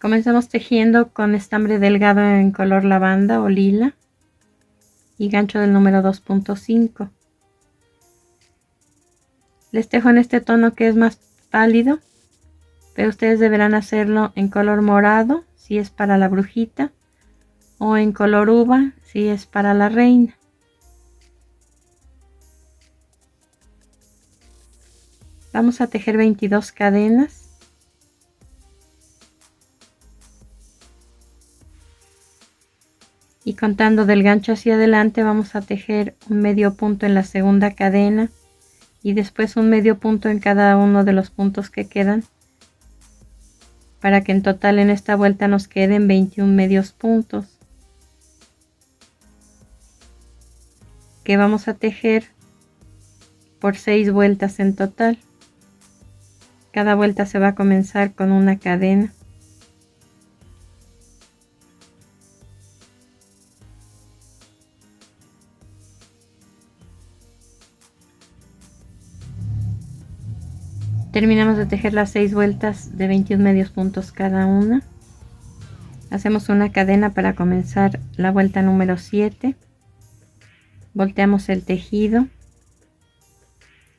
Comenzamos tejiendo con estambre delgado en color lavanda o lila y gancho del número 2.5. Les tejo en este tono que es más pálido, pero ustedes deberán hacerlo en color morado si es para la brujita o en color uva si es para la reina. Vamos a tejer 22 cadenas. Y contando del gancho hacia adelante vamos a tejer un medio punto en la segunda cadena y después un medio punto en cada uno de los puntos que quedan, para que en total en esta vuelta nos queden 21 medios puntos que vamos a tejer por 6 vueltas en total. Cada vuelta se va a comenzar con una cadena. Terminamos de tejer las 6 vueltas de 21 medios puntos cada una. Hacemos una cadena para comenzar la vuelta número 7. Volteamos el tejido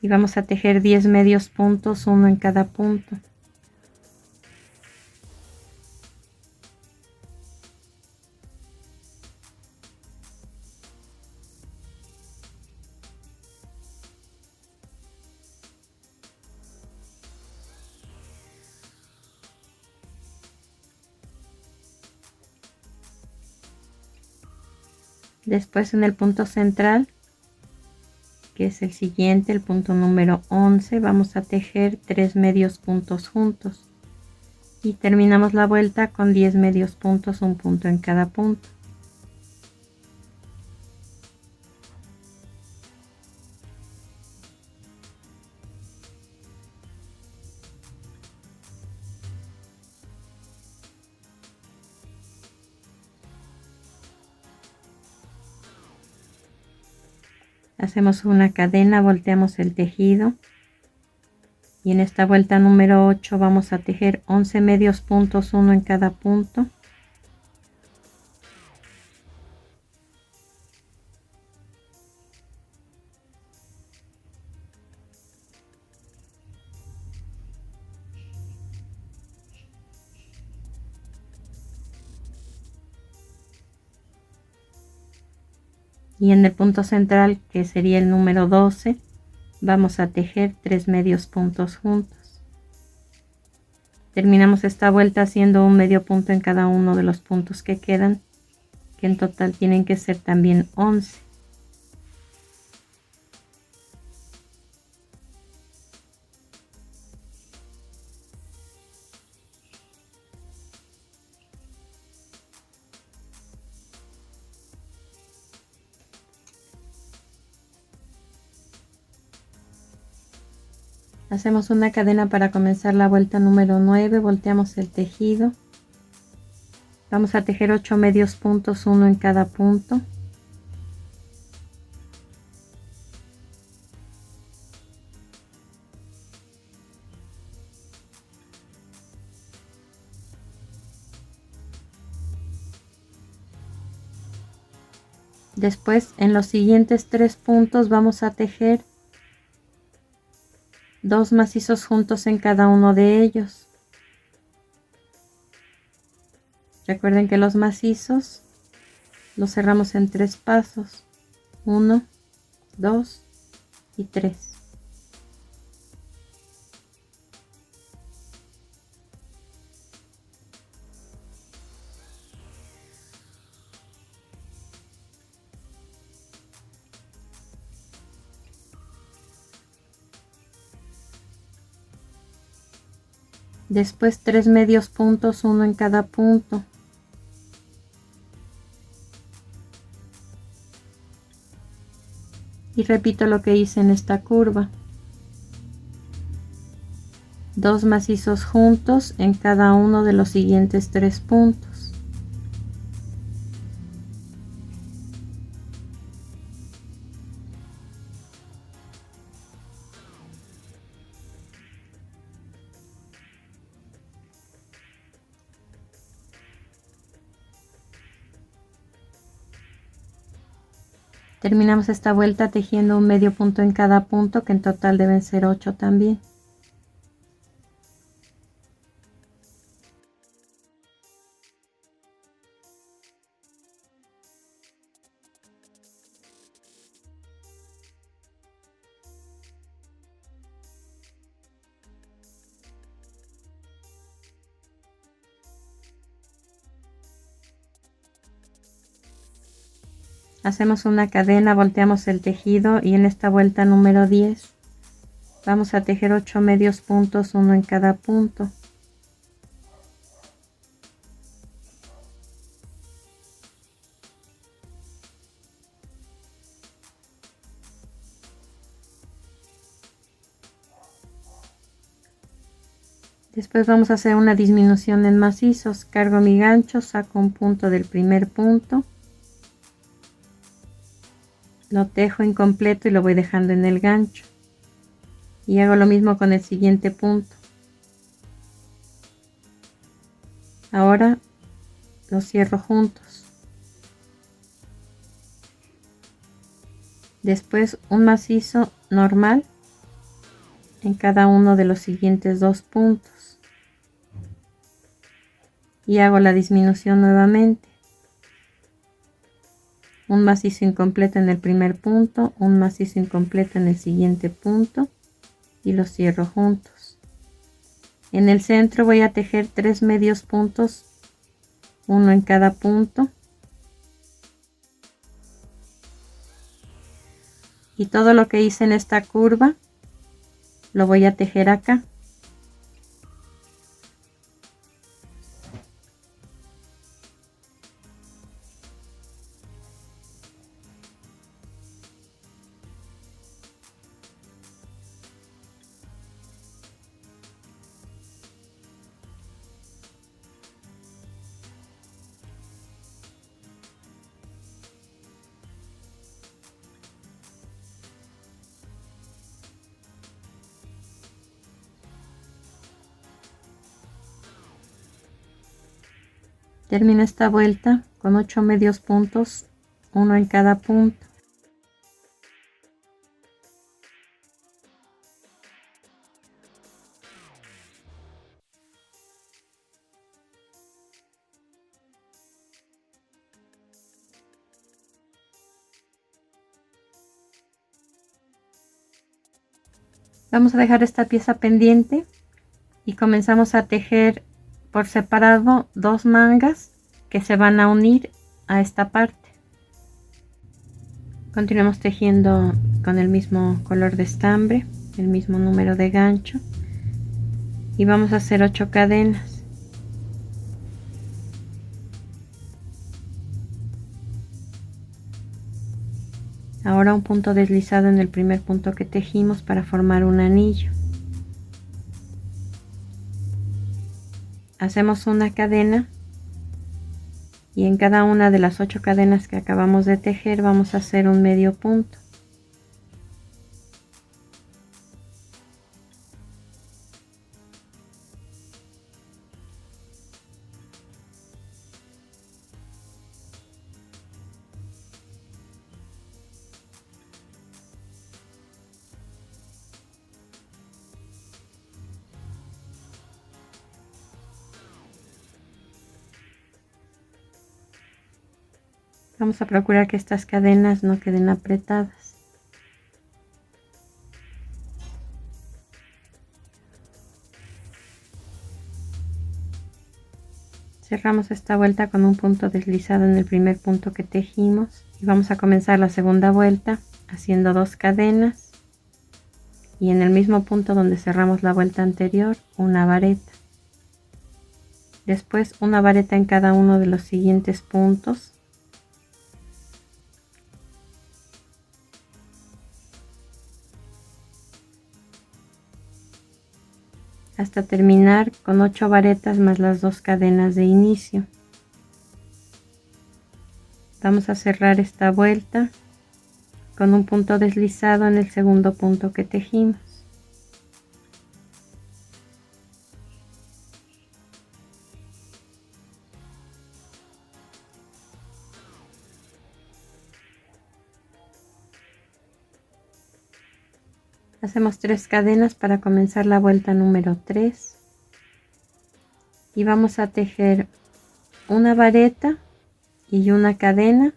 y vamos a tejer 10 medios puntos, uno en cada punto. Después en el punto central, que es el siguiente, el punto número 11, vamos a tejer 3 medios puntos juntos y terminamos la vuelta con 10 medios puntos, un punto en cada punto. Hacemos una cadena, volteamos el tejido y en esta vuelta número 8 vamos a tejer 11 medios puntos, uno en cada punto. Y en el punto central, que sería el número 12, vamos a tejer 3 medios puntos juntos. Terminamos esta vuelta haciendo un medio punto en cada uno de los puntos que quedan, que en total tienen que ser también 11. Hacemos una cadena para comenzar la vuelta número 9, volteamos el tejido. Vamos a tejer 8 medios puntos, uno en cada punto. Después en los siguientes 3 puntos vamos a tejer 2 macizos juntos en cada uno de ellos. Recuerden que los macizos los cerramos en 3 pasos, 1, 2 y 3. Después 3 medios puntos, uno en cada punto. Y repito lo que hice en esta curva. 2 macizos juntos en cada uno de los siguientes 3 puntos. Terminamos esta vuelta tejiendo un medio punto en cada punto, que en total deben ser 8 también. Hacemos una cadena, volteamos el tejido y en esta vuelta número 10 vamos a tejer 8 medios puntos, uno en cada punto. Después vamos a hacer una disminución en macizos. Cargo mi gancho, saco un punto del primer punto, lo tejo incompleto y lo voy dejando en el gancho, y hago lo mismo con el siguiente punto. Ahora los cierro juntos. Después un macizo normal en cada uno de los siguientes dos puntos y hago la disminución nuevamente. Un macizo incompleto en el primer punto, un macizo incompleto en el siguiente punto y los cierro juntos. En el centro voy a tejer 3 medios puntos, uno en cada punto, y todo lo que hice en esta curva lo voy a tejer acá. Termino esta vuelta con 8 medios puntos, uno en cada punto. Vamos a dejar esta pieza pendiente y comenzamos a tejer por separado 2 mangas que se van a unir a esta parte. Continuamos tejiendo con el mismo color de estambre, el mismo número de gancho, y vamos a hacer 8 cadenas. Ahora un punto deslizado en el primer punto que tejimos para formar un anillo. Hacemos una cadena y en cada una de las 8 cadenas que acabamos de tejer vamos a hacer un medio punto. Vamos a procurar que estas cadenas no queden apretadas. Cerramos esta vuelta con un punto deslizado en el primer punto que tejimos y vamos a comenzar la segunda vuelta haciendo 2 cadenas y en el mismo punto donde cerramos la vuelta anterior una vareta. Después una vareta en cada uno de los siguientes puntos. Hasta terminar con 8 varetas más las 2 cadenas de inicio. Vamos a cerrar esta vuelta con un punto deslizado en el segundo punto que tejimos. Hacemos 3 cadenas para comenzar la vuelta número 3 y vamos a tejer una vareta y una cadena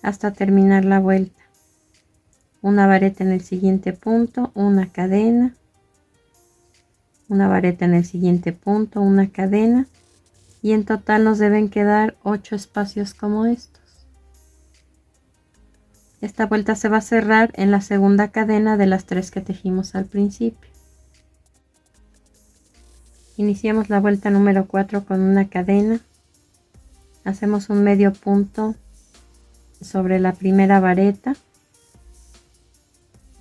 hasta terminar la vuelta. Una vareta en el siguiente punto, una cadena, una vareta en el siguiente punto, una cadena, y en total nos deben quedar 8 espacios como estos. Esta vuelta se va a cerrar en la segunda cadena de las 3 que tejimos al principio. Iniciamos la vuelta número 4 con una cadena. Hacemos un medio punto sobre la primera vareta.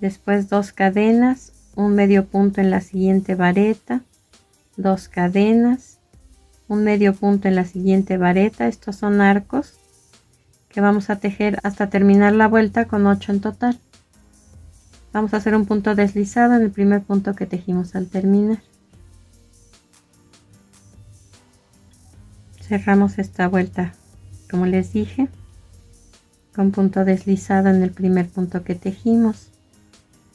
Después 2 cadenas, un medio punto en la siguiente vareta, 2 cadenas, un medio punto en la siguiente vareta. Estos son arcos que vamos a tejer hasta terminar la vuelta con 8 en total. Vamos a hacer un punto deslizado en el primer punto que tejimos al terminar. Cerramos esta vuelta, como les dije, con punto deslizado en el primer punto que tejimos.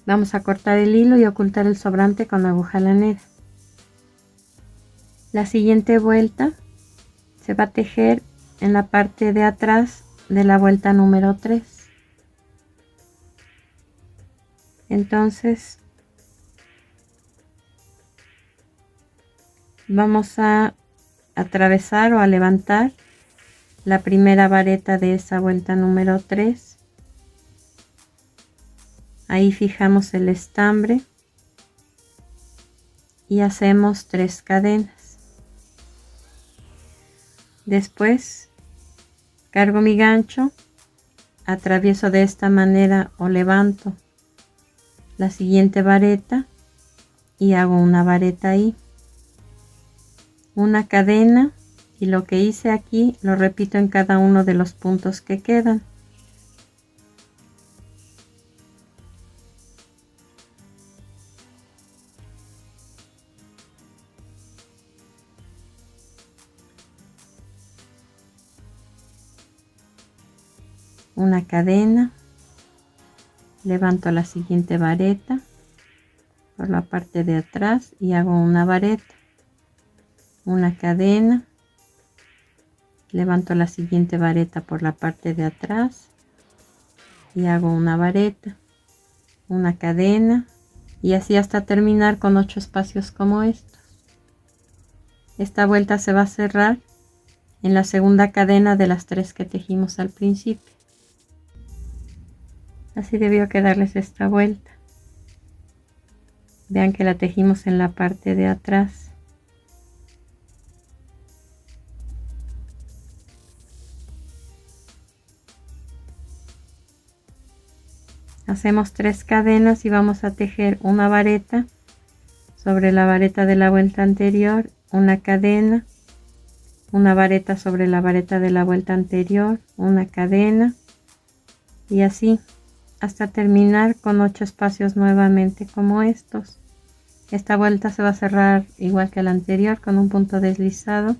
Vamos a cortar el hilo y ocultar el sobrante con aguja lanera. La siguiente vuelta se va a tejer en la parte de atrás de la vuelta número 3. Entonces vamos a atravesar o a levantar la primera vareta de esa vuelta número 3. Ahí fijamos el estambre y hacemos 3 cadenas. Después cargo mi gancho, atravieso de esta manera o levanto la siguiente vareta y hago una vareta ahí, una cadena, y lo que hice aquí lo repito en cada uno de los puntos que quedan. Una cadena, levanto la siguiente vareta por la parte de atrás y hago una vareta, una cadena, levanto la siguiente vareta por la parte de atrás y hago una vareta, una cadena, y así hasta terminar con 8 espacios como estos. Esta vuelta se va a cerrar en la segunda cadena de las 3 que tejimos al principio. Así debió quedarles esta vuelta. Vean que la tejimos en la parte de atrás. Hacemos 3 cadenas y vamos a tejer una vareta sobre la vareta de la vuelta anterior, una cadena, una vareta sobre la vareta de la vuelta anterior, una cadena, y así hasta terminar con 8 espacios nuevamente como estos. Esta vuelta se va a cerrar igual que la anterior con un punto deslizado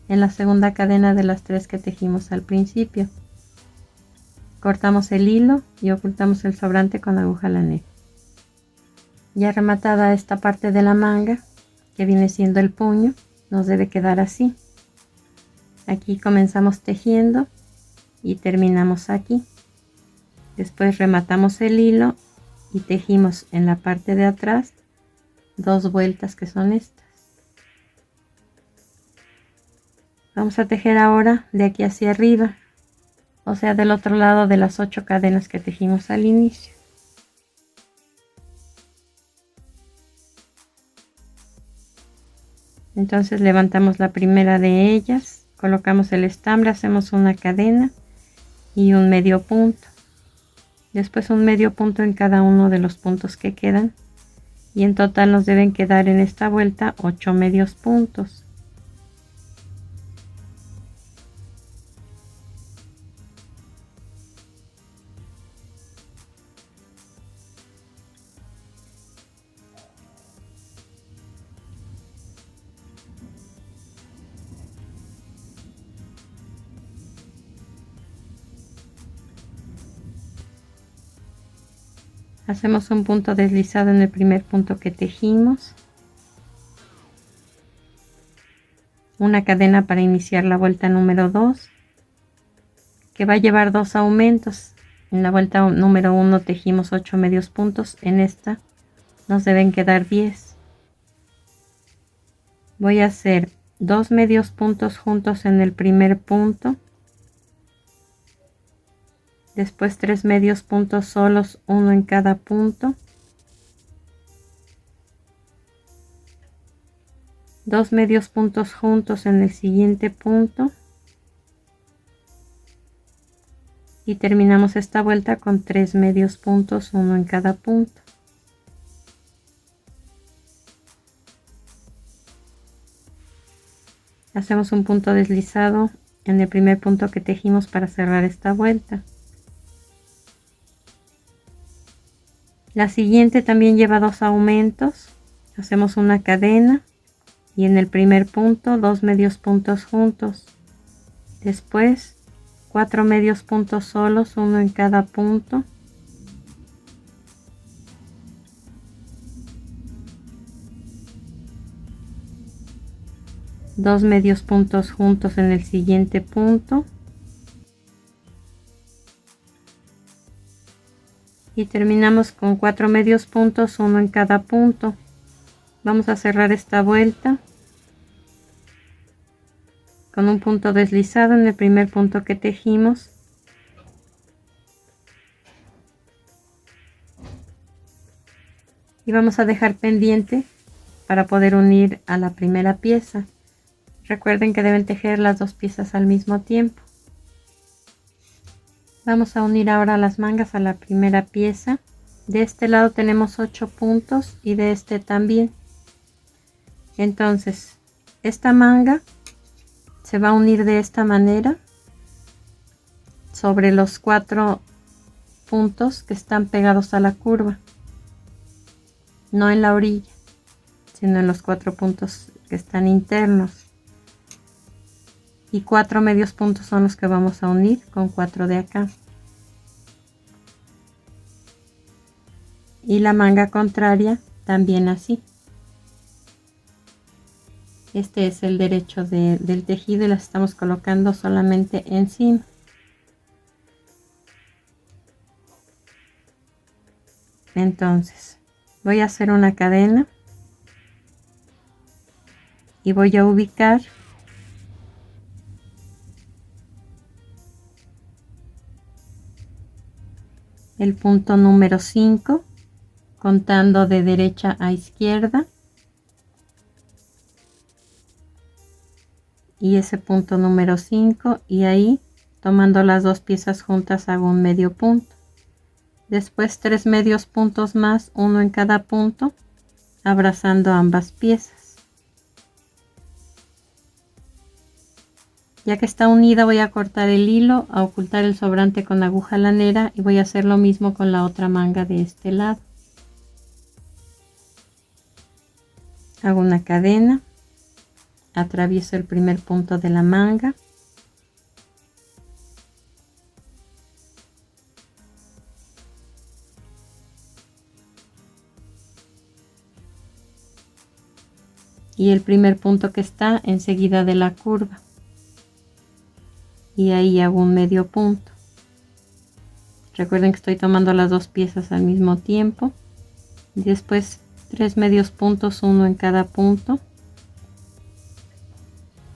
en la segunda cadena de las 3 que tejimos al principio. Cortamos el hilo y ocultamos el sobrante con aguja lanera. Ya rematada esta parte de la manga, que viene siendo el puño, nos debe quedar así. Aquí comenzamos tejiendo y terminamos aquí. Después rematamos el hilo y tejimos en la parte de atrás 2 vueltas que son estas. Vamos a tejer ahora de aquí hacia arriba, o sea, del otro lado de las 8 cadenas que tejimos al inicio. Entonces levantamos la primera de ellas, colocamos el estambre, hacemos una cadena y un medio punto. Después un medio punto en cada uno de los puntos que quedan, y en total nos deben quedar en esta vuelta 8 medios puntos. Hacemos un punto deslizado en el primer punto que tejimos, una cadena para iniciar la vuelta número 2, que va a llevar 2 aumentos. En la vuelta número 1 tejimos 8 medios puntos, en esta nos deben quedar 10. Voy a hacer 2 medios puntos juntos en el primer punto, después 3 medios puntos solos, uno en cada punto, 2 medios puntos juntos en el siguiente punto y terminamos esta vuelta con 3 medios puntos, uno en cada punto. Hacemos un punto deslizado en el primer punto que tejimos para cerrar esta vuelta. La siguiente también lleva 2 aumentos, hacemos una cadena y en el primer punto 2 medios puntos juntos, después 4 medios puntos solos, uno en cada punto, dos medios puntos juntos en el siguiente punto y terminamos con 4 medios puntos, uno en cada punto. Vamos a cerrar esta vuelta con un punto deslizado en el primer punto que tejimos y vamos a dejar pendiente para poder unir a la primera pieza. Recuerden que deben tejer las dos piezas al mismo tiempo. Vamos a unir ahora las mangas a la primera pieza. De este lado tenemos 8 puntos y de este también. Entonces esta manga se va a unir de esta manera sobre los 4 puntos que están pegados a la curva, no en la orilla, sino en los 4 puntos que están internos, y 4 medios puntos son los que vamos a unir con 4 de acá, y la manga contraria también así. Este es el derecho del tejido y las estamos colocando solamente encima. Entonces voy a hacer una cadena y voy a ubicar el punto número 5 contando de derecha a izquierda. Y ese punto número 5 y ahí tomando las dos piezas juntas hago un medio punto, después 3 medios puntos más, uno en cada punto, abrazando ambas piezas. Ya que está unida voy a cortar el hilo, a ocultar el sobrante con aguja lanera y voy a hacer lo mismo con la otra manga de este lado. Hago una cadena, atravieso el primer punto de la manga, y el primer punto que está enseguida de la curva, y ahí hago un medio punto. Recuerden que estoy tomando las dos piezas al mismo tiempo, y después 3 medios puntos, uno en cada punto.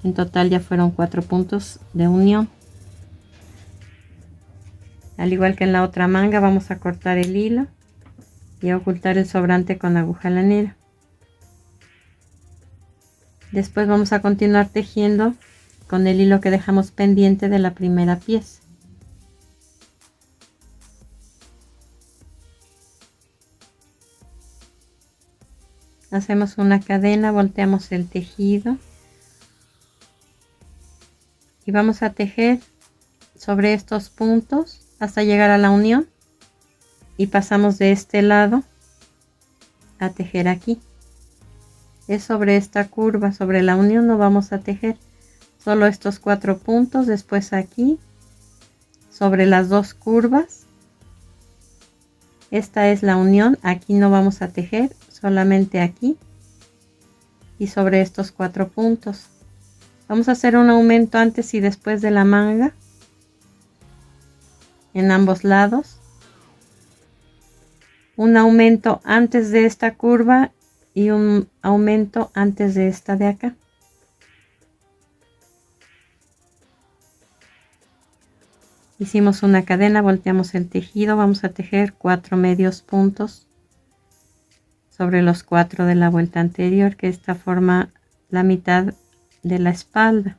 En total ya fueron 4 puntos de unión. Al igual que en la otra manga vamos a cortar el hilo y a ocultar el sobrante con aguja lanera. Después vamos a continuar tejiendo con el hilo que dejamos pendiente de la primera pieza. Hacemos una cadena, volteamos el tejido y vamos a tejer sobre estos puntos hasta llegar a la unión y pasamos de este lado a tejer aquí. Es sobre esta curva, sobre la unión no vamos a tejer, solo estos 4 puntos, después aquí sobre las dos curvas Esta es la unión. Aquí no vamos a tejer, solamente aquí y sobre estos 4 puntos. Vamos a hacer un aumento antes y después de la manga en ambos lados, un aumento antes de esta curva y un aumento antes de esta de acá. Hicimos una cadena, volteamos el tejido, vamos a tejer 4 medios puntos sobre los 4 de la vuelta anterior, que esta forma la mitad de la espalda.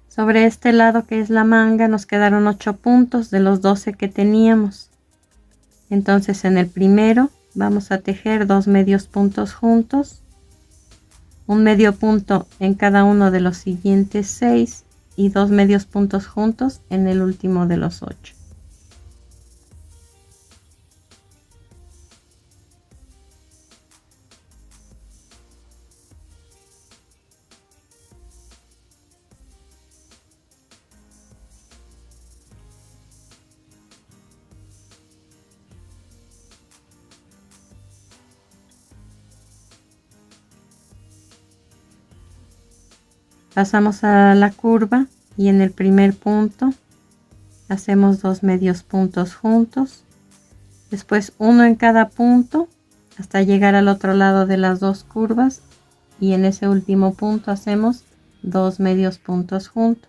Sobre este lado, que es la manga, nos quedaron 8 puntos de los 12 que teníamos. Entonces en el primero vamos a tejer 2 medios puntos juntos, un medio punto en cada uno de los siguientes 6 y 2 medios puntos juntos en el último de los 8. Pasamos a la curva y en el primer punto hacemos 2 medios puntos juntos, después uno en cada punto hasta llegar al otro lado de las 2 curvas y en ese último punto hacemos 2 medios puntos juntos.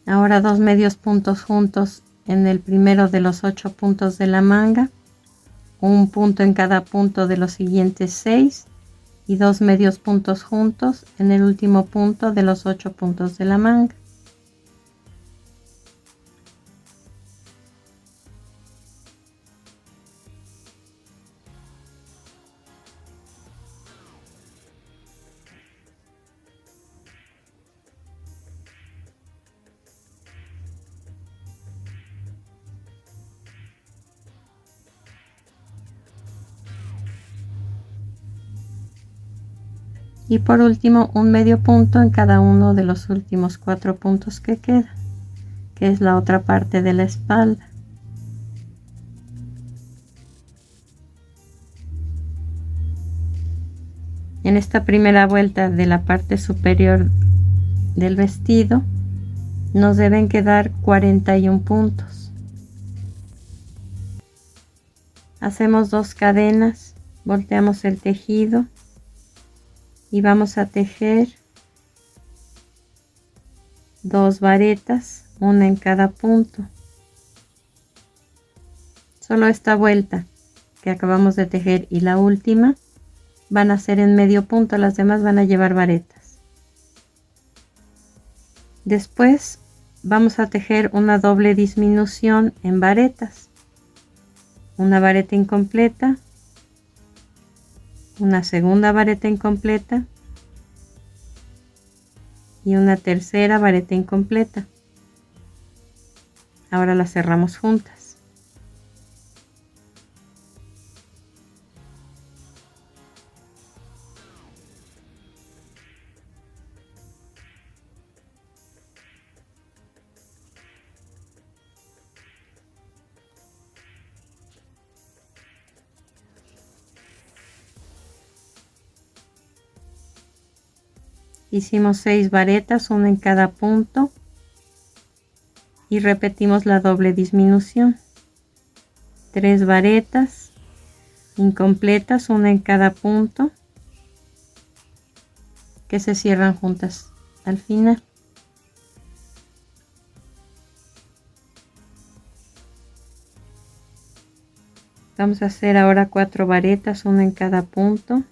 Ahora 2 medios puntos juntos en el primero de los 8 puntos de la manga, un punto en cada punto de los siguientes 6 y 2 medios puntos juntos en el último punto de los 8 puntos de la manga. Y por último un medio punto en cada uno de los últimos 4 puntos que quedan, que es la otra parte de la espalda. En esta primera vuelta de la parte superior del vestido nos deben quedar 41 puntos. Hacemos 2 cadenas, volteamos el tejido y vamos a tejer 2 varetas, una en cada punto. Solo esta vuelta que acabamos de tejer y la última van a ser en medio punto, las demás van a llevar varetas. Después vamos a tejer una doble disminución en varetas, una vareta incompleta, una segunda vareta incompleta y una tercera vareta incompleta. Ahora las cerramos juntas. Hicimos 6 varetas, una en cada punto, y repetimos la doble disminución. 3 varetas incompletas, una en cada punto, que se cierran juntas al final. Vamos a hacer ahora 4 varetas, una en cada punto.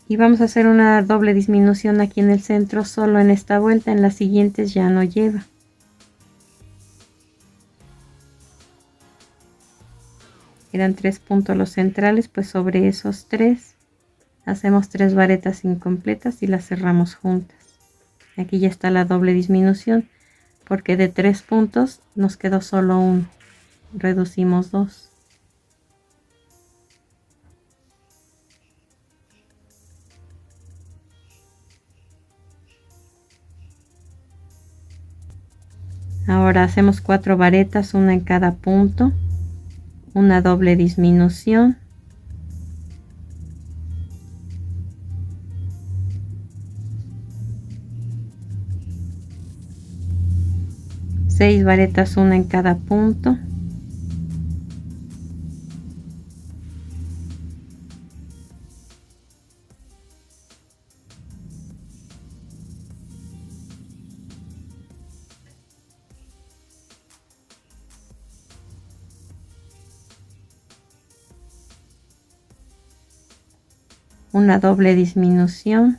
Y vamos a hacer una doble disminución aquí en el centro, solo en esta vuelta. En las siguientes ya no lleva. Eran 3 puntos los centrales, pues sobre esos 3 hacemos 3 varetas incompletas y las cerramos juntas. Aquí ya está la doble disminución, porque de 3 puntos nos quedó solo 1. Reducimos 2. Ahora hacemos 4 varetas, una en cada punto, una doble disminución, seis varetas, una en cada punto, una doble disminución,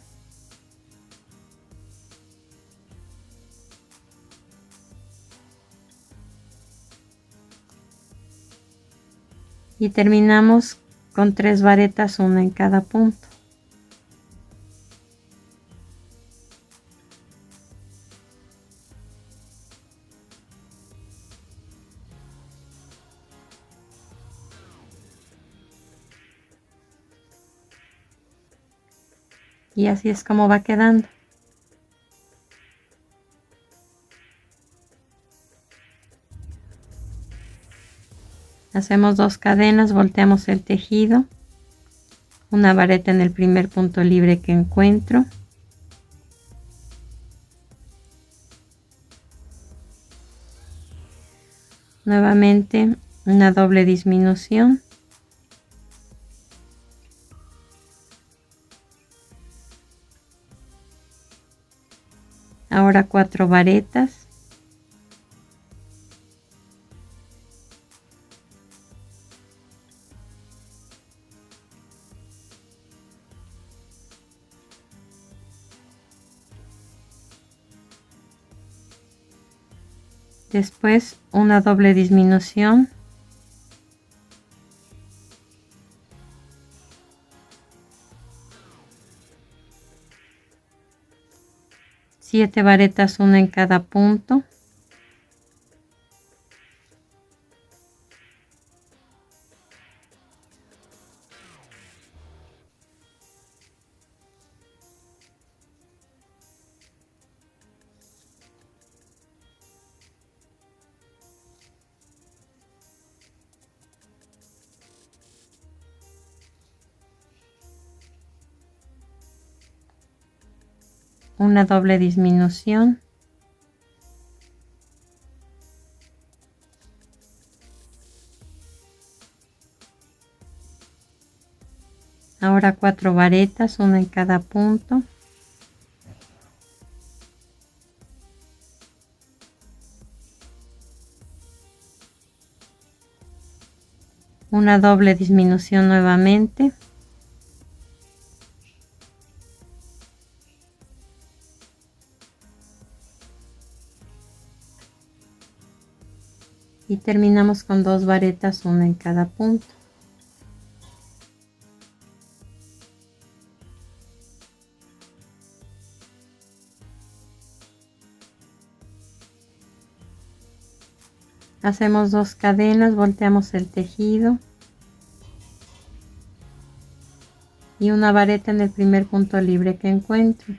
y terminamos con 3 varetas, una en cada punto. Y así es como va quedando. Hacemos 2 cadenas, volteamos el tejido, una vareta en el primer punto libre que encuentro, nuevamente una doble disminución, ahora 4 varetas, después una doble disminución, siete varetas, una en cada punto, una doble disminución, ahora 4 varetas, una en cada punto, una doble disminución nuevamente, y terminamos con 2 varetas, una en cada punto. Hacemos 2 cadenas, volteamos el tejido y una vareta en el primer punto libre que encuentro.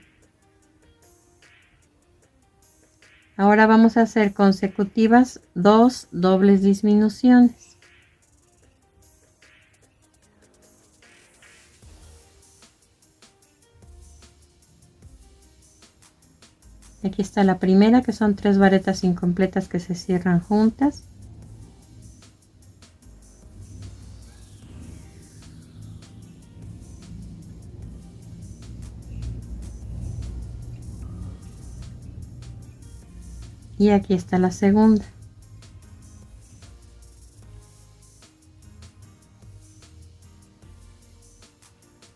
Ahora vamos a hacer consecutivas 2 dobles disminuciones. Aquí está la primera, que son 3 varetas incompletas que se cierran juntas. y aquí está la segunda.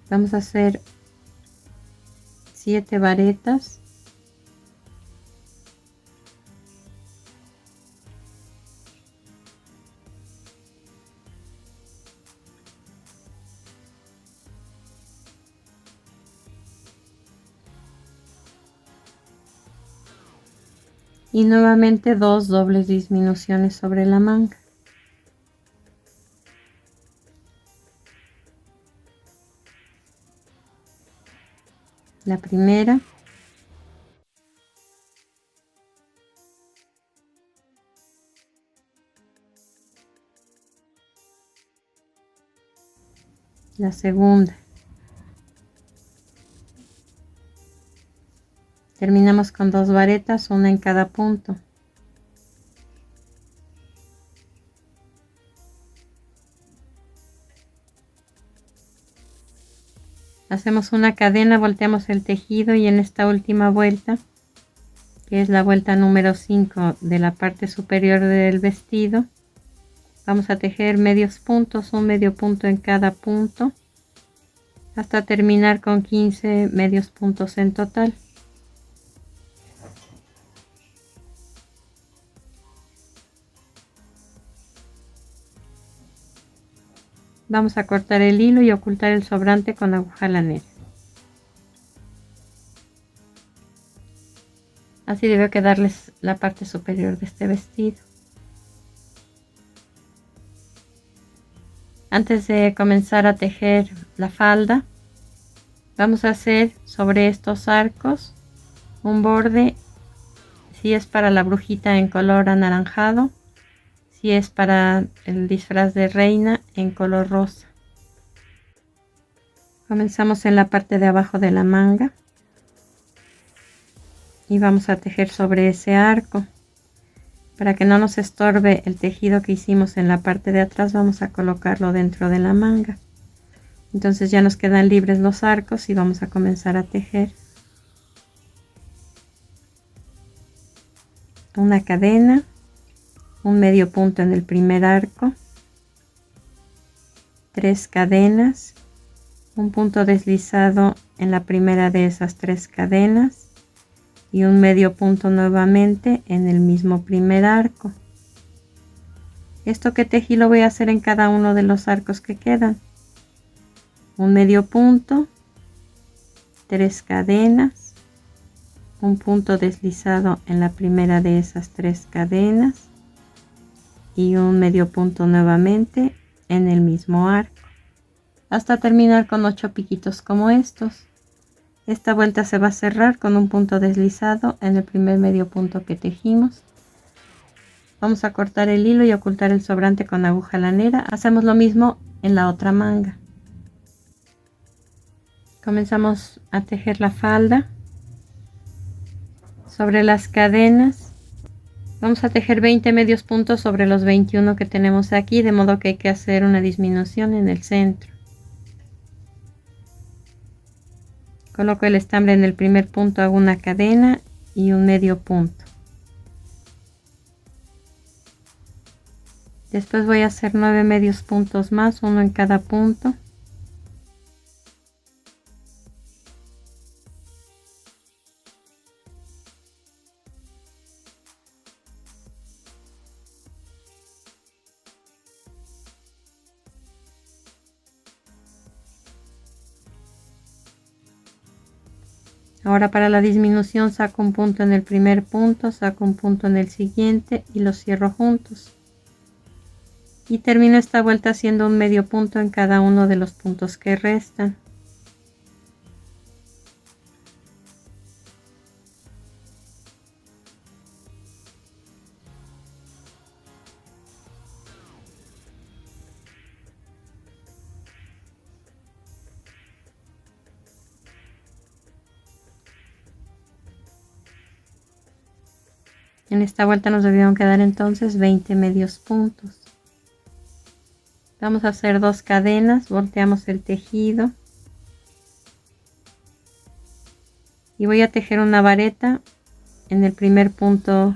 Vamos a hacer 7 varetas. Y nuevamente 2 dobles disminuciones sobre la manga. La primera, la segunda. Terminamos con 2 varetas, una en cada punto. Hacemos una cadena, volteamos el tejido y en esta última vuelta, que es la vuelta número 5 de la parte superior del vestido, vamos a tejer medios puntos, un medio punto en cada punto, hasta terminar con 15 medios puntos en total. Vamos a cortar el hilo y ocultar el sobrante con aguja lanera. Así debe quedarles la parte superior de este vestido. Antes de comenzar a tejer la falda, vamos a hacer sobre estos arcos un borde, si es para la brujita en color anaranjado, si es para el disfraz de reina en color rosa. Comenzamos en la parte de abajo de la manga y vamos a tejer sobre ese arco. Para que no nos estorbe el tejido que hicimos en la parte de atrás, vamos a colocarlo dentro de la manga. Entonces ya nos quedan libres los arcos y vamos a comenzar a tejer una cadena, un medio punto en el primer arco, 3 cadenas, un punto deslizado en la primera de esas 3 cadenas y un medio punto nuevamente en el mismo primer arco. Esto que tejí lo voy a hacer en cada uno de los arcos que quedan. Un medio punto, 3 cadenas, un punto deslizado en la primera de esas 3 cadenas y un medio punto nuevamente en el mismo arco, hasta terminar con 8 piquitos como estos. Esta vuelta se va a cerrar con un punto deslizado en el primer medio punto que tejimos. Vamos a cortar el hilo y ocultar el sobrante con aguja lanera. Hacemos lo mismo en la otra manga. Comenzamos a tejer la falda. Sobre las cadenas vamos a tejer 20 medios puntos sobre los 21 que tenemos aquí, de modo que hay que hacer una disminución en el centro. Coloco el estambre en el primer punto, hago una cadena y un medio punto. Después voy a hacer 9 medios puntos más, uno en cada punto. Ahora para la disminución saco un punto en el primer punto, saco un punto en el siguiente y los cierro juntos. Y termino esta vuelta haciendo un medio punto en cada uno de los puntos que restan. En esta vuelta nos debieron quedar entonces 20 medios puntos. Vamos a hacer 2 cadenas, volteamos el tejido y voy a tejer una vareta en el primer punto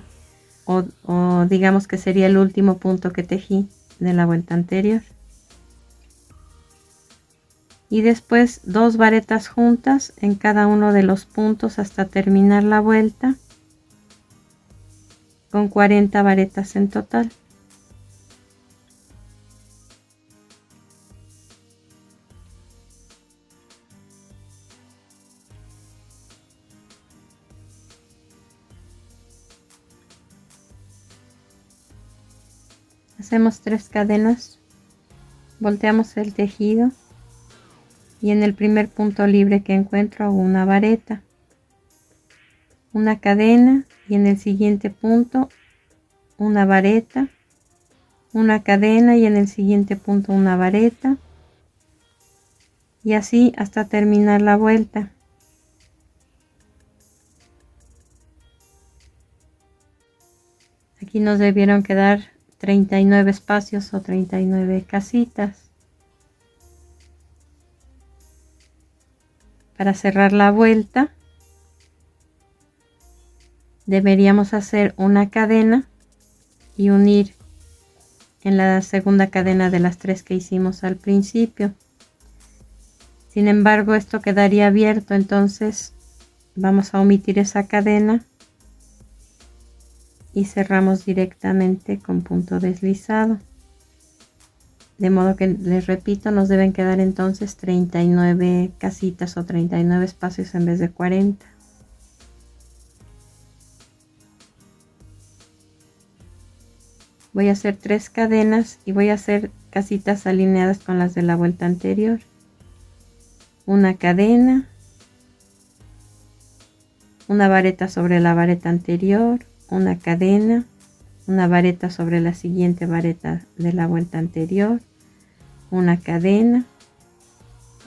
o digamos que sería el último punto que tejí de la vuelta anterior. Y después 2 varetas juntas en cada uno de los puntos hasta terminar la vuelta con 40 varetas en total. Hacemos 3 cadenas, volteamos el tejido y en el primer punto libre que encuentro hago una vareta, una cadena, y en el siguiente punto una vareta, una cadena, y en el siguiente punto una vareta, y así hasta terminar la vuelta. Aquí nos debieron quedar 39 espacios o 39 casitas. Para cerrar la vuelta deberíamos hacer una cadena y unir en la segunda cadena de las 3 que hicimos al principio. Sin embargo, esto quedaría abierto, entonces vamos a omitir esa cadena y cerramos directamente con punto deslizado. De modo que, les repito, nos deben quedar entonces 39 casitas o 39 espacios en vez de 40. Voy a hacer 3 cadenas y voy a hacer casitas alineadas con las de la vuelta anterior. Una cadena, una vareta sobre la vareta anterior, una cadena, una vareta sobre la siguiente vareta de la vuelta anterior, una cadena,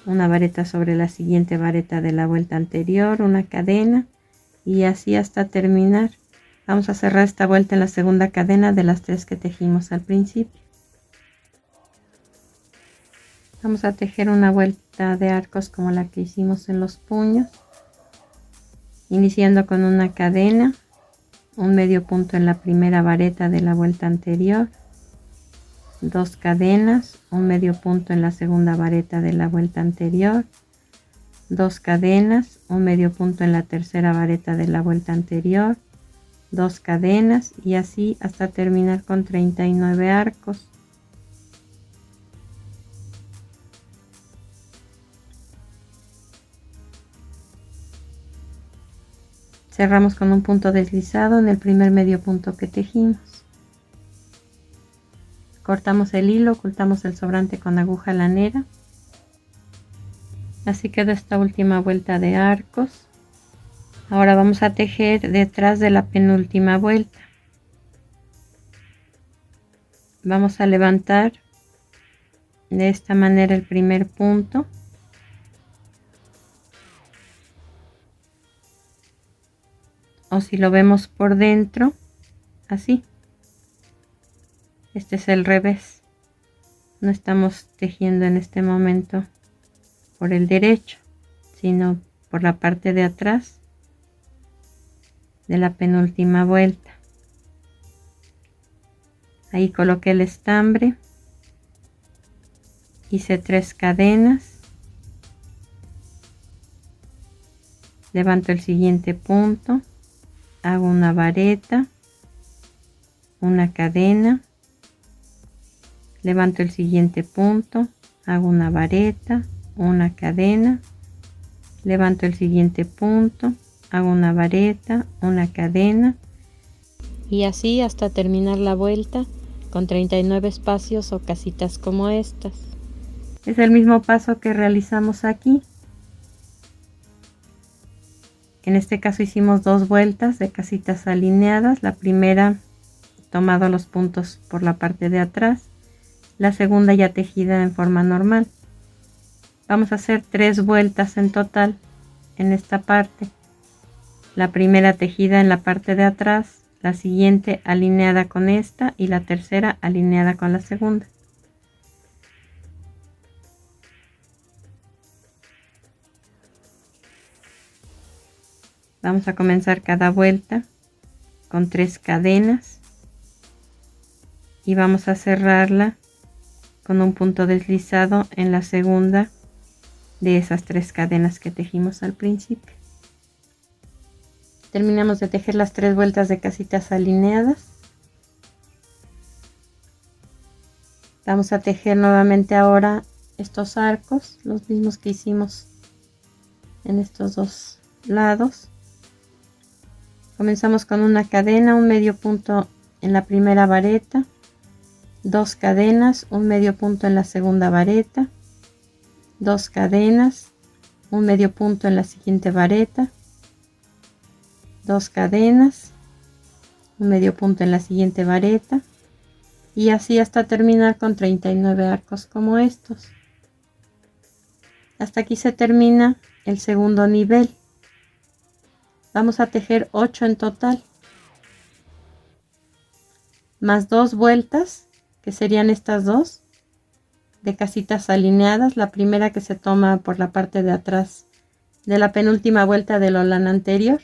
una vareta sobre la siguiente vareta de la vuelta anterior, una cadena, y así hasta terminar. Vamos a cerrar esta vuelta en la segunda cadena de las 3 que tejimos al principio. Vamos a tejer una vuelta de arcos como la que hicimos en los puños, iniciando con una cadena, un medio punto en la primera vareta de la vuelta anterior, 2 cadenas, un medio punto en la segunda vareta de la vuelta anterior, 2 cadenas, un medio punto en la tercera vareta de la vuelta anterior, 2 cadenas, y así hasta terminar con 39 arcos. Cerramos con un punto deslizado en el primer medio punto que tejimos. Cortamos el hilo, ocultamos el sobrante con aguja lanera. Así queda esta última vuelta de arcos. Ahora vamos a tejer detrás de la penúltima vuelta. Vamos a levantar de esta manera el primer punto. O si lo vemos por dentro, así. Este es el revés. No estamos tejiendo en este momento por el derecho, sino por la parte de atrás de la penúltima vuelta. Ahí coloqué el estambre, hice 3 cadenas, levanto el siguiente punto, hago una vareta, una cadena, levanto el siguiente punto, hago una vareta, una cadena, levanto el siguiente punto, hago una vareta, una cadena, y así hasta terminar la vuelta con 39 espacios o casitas como estas. Es el mismo paso que realizamos aquí. En este caso hicimos 2 vueltas de casitas alineadas. La primera tomado los puntos por la parte de atrás, la segunda ya tejida en forma normal. Vamos a hacer 3 vueltas en total en esta parte. La primera tejida en la parte de atrás, la siguiente alineada con esta y la tercera alineada con la segunda. Vamos a comenzar cada vuelta con 3 cadenas y vamos a cerrarla con un punto deslizado en la segunda de esas 3 cadenas que tejimos al principio. Terminamos de tejer las 3 vueltas de casitas alineadas. Vamos a tejer nuevamente ahora estos arcos, los mismos que hicimos en estos dos lados. Comenzamos con una cadena, un medio punto en la primera vareta, 2 cadenas, un medio punto en la segunda vareta, 2 cadenas, un medio punto en la siguiente vareta, 2 cadenas, un medio punto en la siguiente vareta, y así hasta terminar con 39 arcos como estos. Hasta aquí se termina el segundo nivel. Vamos a tejer 8 en total, más 2 vueltas, que serían estas dos, de casitas alineadas. La primera que se toma por la parte de atrás de la penúltima vuelta del holán anterior.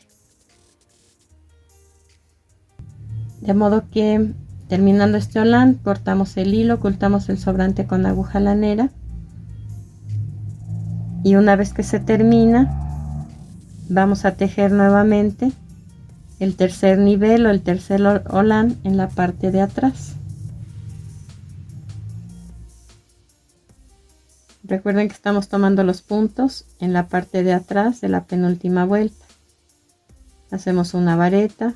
De modo que terminando este holán, cortamos el hilo, ocultamos el sobrante con aguja lanera. Y una vez que se termina, vamos a tejer nuevamente el tercer nivel o el tercer holán en la parte de atrás. Recuerden que estamos tomando los puntos en la parte de atrás de la penúltima vuelta. Hacemos una vareta,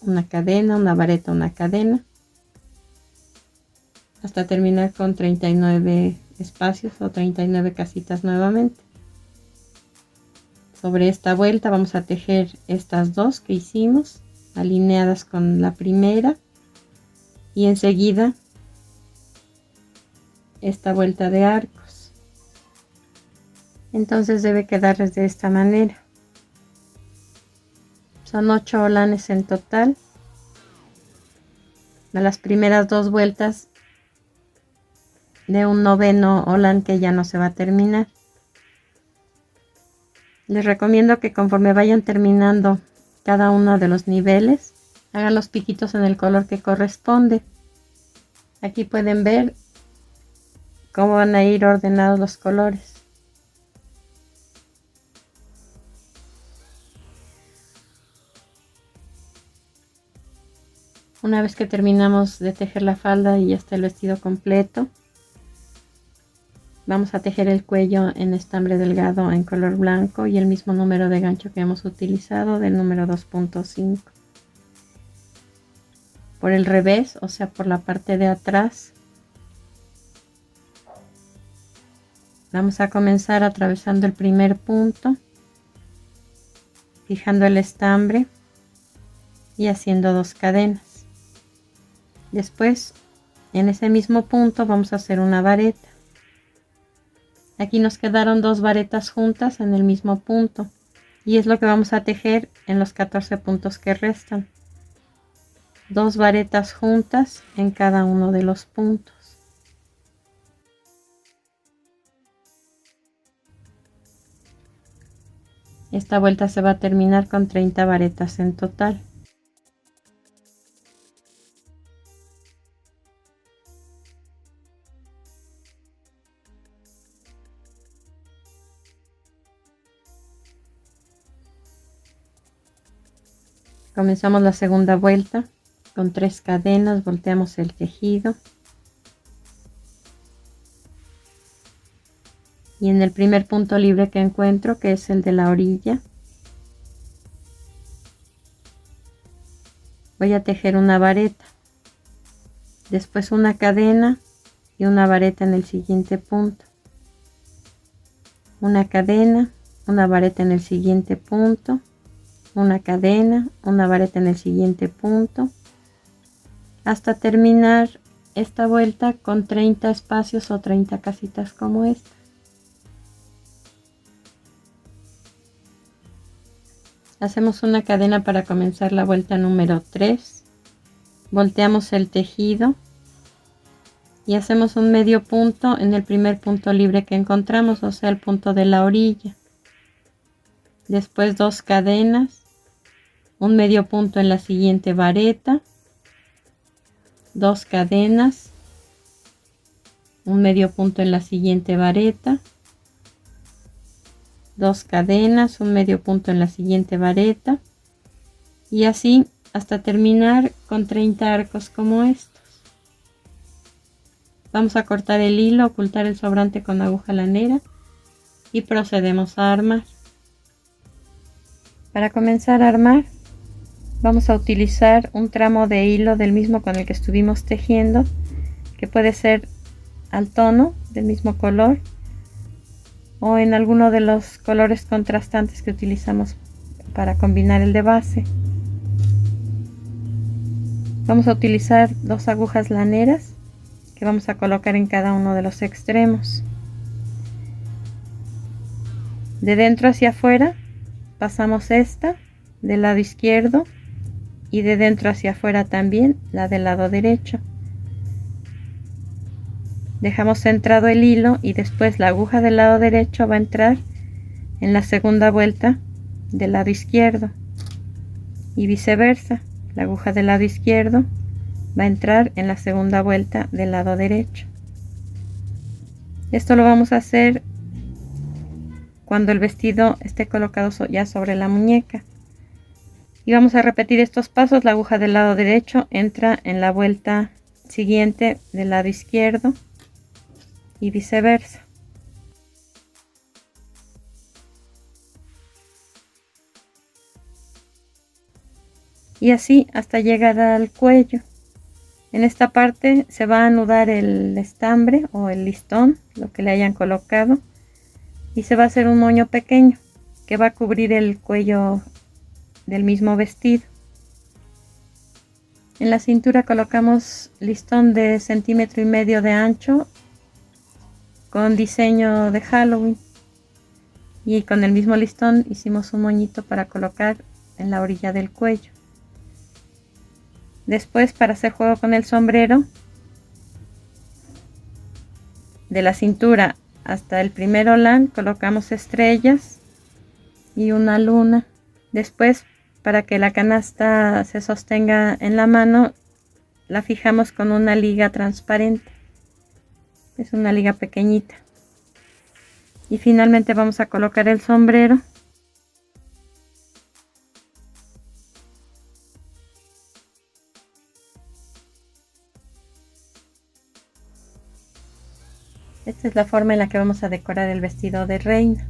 una cadena, una vareta, una cadena, hasta terminar con 39 espacios o 39 casitas nuevamente. Sobre esta vuelta vamos a tejer estas dos que hicimos, alineadas con la primera, y enseguida esta vuelta de arcos. Entonces debe quedarles de esta manera. Son 8 holanes en total. De las primeras 2 vueltas de un noveno holán que ya no se va a terminar. Les recomiendo que conforme vayan terminando cada uno de los niveles, hagan los piquitos en el color que corresponde. Aquí pueden ver cómo van a ir ordenados los colores. Una vez que terminamos de tejer la falda y ya está el vestido completo, vamos a tejer el cuello en estambre delgado en color blanco y el mismo número de gancho que hemos utilizado, del número 2.5. Por el revés, o sea, por la parte de atrás, vamos a comenzar atravesando el primer punto, fijando el estambre y haciendo 2 cadenas. Después, en ese mismo punto vamos a hacer una vareta. Aquí nos quedaron 2 varetas juntas en el mismo punto, y es lo que vamos a tejer en los 14 puntos que restan. 2 varetas juntas en cada uno de los puntos. Esta vuelta se va a terminar con 30 varetas en total. Comenzamos la segunda vuelta con 3 cadenas, volteamos el tejido y en el primer punto libre que encuentro, que es el de la orilla, voy a tejer una vareta, después una cadena y una vareta en el siguiente punto, una cadena, una vareta en el siguiente punto, una cadena, una vareta en el siguiente punto, hasta terminar esta vuelta con 30 espacios o 30 casitas como esta. Hacemos una cadena para comenzar la vuelta número 3, volteamos el tejido y hacemos un medio punto en el primer punto libre que encontramos, o sea, el punto de la orilla. Después 2 cadenas, un medio punto en la siguiente vareta, 2 cadenas, un medio punto en la siguiente vareta, 2 cadenas, un medio punto en la siguiente vareta, y así hasta terminar con 30 arcos como estos. Vamos a cortar el hilo, ocultar el sobrante con aguja lanera y procedemos a armar. Para comenzar a armar vamos a utilizar un tramo de hilo del mismo con el que estuvimos tejiendo, que puede ser al tono del mismo color o en alguno de los colores contrastantes que utilizamos para combinar el de base. Vamos a utilizar 2 agujas laneras que vamos a colocar en cada uno de los extremos. De dentro hacia afuera pasamos esta del lado izquierdo y de dentro hacia afuera también la del lado derecho. Dejamos centrado el hilo y después la aguja del lado derecho va a entrar en la segunda vuelta del lado izquierdo y viceversa. La aguja del lado izquierdo va a entrar en la segunda vuelta del lado derecho. Esto lo vamos a hacer cuando el vestido esté colocado ya sobre la muñeca. Y vamos a repetir estos pasos. La aguja del lado derecho entra en la vuelta siguiente del lado izquierdo y viceversa. Y así hasta llegar al cuello. En esta parte se va a anudar el estambre o el listón, lo que le hayan colocado, y se va a hacer un moño pequeño que va a cubrir el cuello del mismo vestido. En la cintura colocamos listón de 1,5 centímetros de ancho con diseño de Halloween, y con el mismo listón hicimos un moñito para colocar en la orilla del cuello. Después, para hacer juego con el sombrero, de la cintura hasta el primer olán colocamos estrellas y una luna. Después, para que la canasta se sostenga en la mano, la fijamos con una liga transparente. Es una liga pequeñita. Y finalmente vamos a colocar el sombrero. Esta es la forma en la que vamos a decorar el vestido de reina.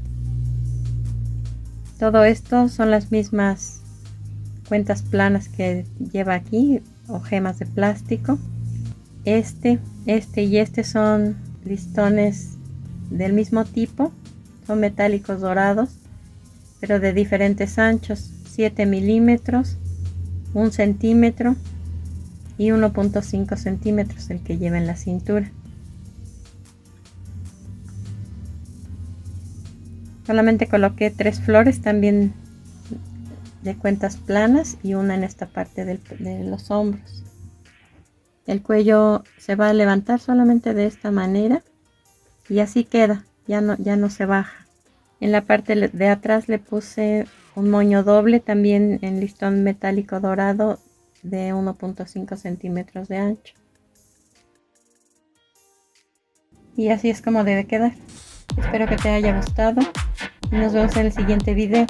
Todo esto son las mismas cuentas planas que lleva aquí, o gemas de plástico. Este y este son listones del mismo tipo, son metálicos dorados, pero de diferentes anchos: 7 milímetros, 1 centímetro y 1,5 centímetros el que lleva en la cintura. Solamente coloqué 3 flores también de cuentas planas y una en esta parte de los hombros. El cuello se va a levantar solamente de esta manera y así queda, ya no se baja. En la parte de atrás le puse un moño doble también en listón metálico dorado de 1,5 centímetros de ancho. Y así es como debe quedar. Espero que te haya gustado y nos vemos en el siguiente video.